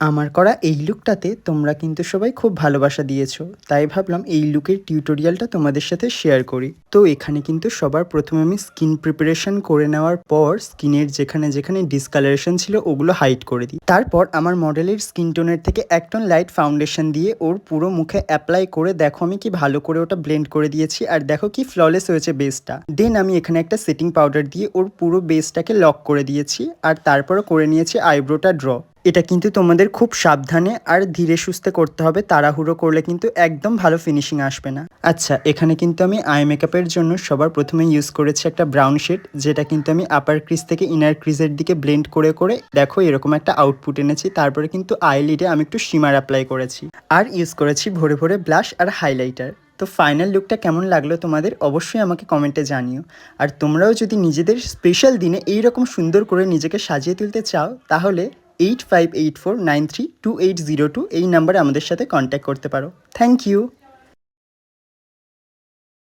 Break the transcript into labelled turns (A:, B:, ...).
A: আমার করা এই লুকটাতে তোমরা কিন্তু সবাই খুব ভালোবাসা দিয়েছো, তাই ভাবলাম এই লুকের টিউটোরিয়ালটা তোমাদের সাথে শেয়ার করি। তো এখানে কিন্তু সবার প্রথমে আমি স্কিন প্রিপারেশন করে নেওয়ার পর স্কিনের যেখানে যেখানে ডিসকালারেশন ছিল ওগুলো হাইড করে দিই। তারপর আমার মডেলের স্কিন টোনের থেকে এক টোন লাইট ফাউন্ডেশন দিয়ে ওর পুরো মুখে অ্যাপ্লাই করে দেখো আমি কি ভালো করে ওটা ব্লেন্ড করে দিয়েছি, আর দেখো কি ফ্ললেস হয়েছে বেসটা। দেন আমি এখানে একটা সেটিং পাউডার দিয়ে ওর পুরো বেসটাকে লক করে দিয়েছি, আর তারপরে করে নিয়েছি আইব্রোটা ড্র। এটা কিন্তু তোমাদের খুব সাবধানে আর ধীরে সুস্থে করতে হবে, তাড়াহুড়ো করলে কিন্তু একদম ভালো ফিনিশিং আসবে না। আচ্ছা, এখানে কিন্তু আমি আই মেকআপের জন্য সবার প্রথমে ইউজ করেছি একটা ব্রাউন শেড, যেটা কিন্তু আমি আপার ক্রিজ থেকে ইনার ক্রিজের দিকে ব্লেন্ড করে করে দেখো এরকম একটা আউটপুট এনেছি। তারপরে কিন্তু আইলিডে আমি একটু শিমার অ্যাপ্লাই করেছি, আর ইউজ করেছি ভরে ভরে ব্লাশ আর হাইলাইটার। তো ফাইনাল লুকটা কেমন লাগলো তোমাদের অবশ্যই আমাকে কমেন্টে জানিও। আর তোমরাও যদি নিজেদের স্পেশাল দিনে এইরকম সুন্দর করে নিজেকে সাজিয়ে তুলতে চাও, তাহলে 8584932802 এই নাম্বারে আমাদের সাথে কন্ট্যাক্ট করতে পারো। Thank you.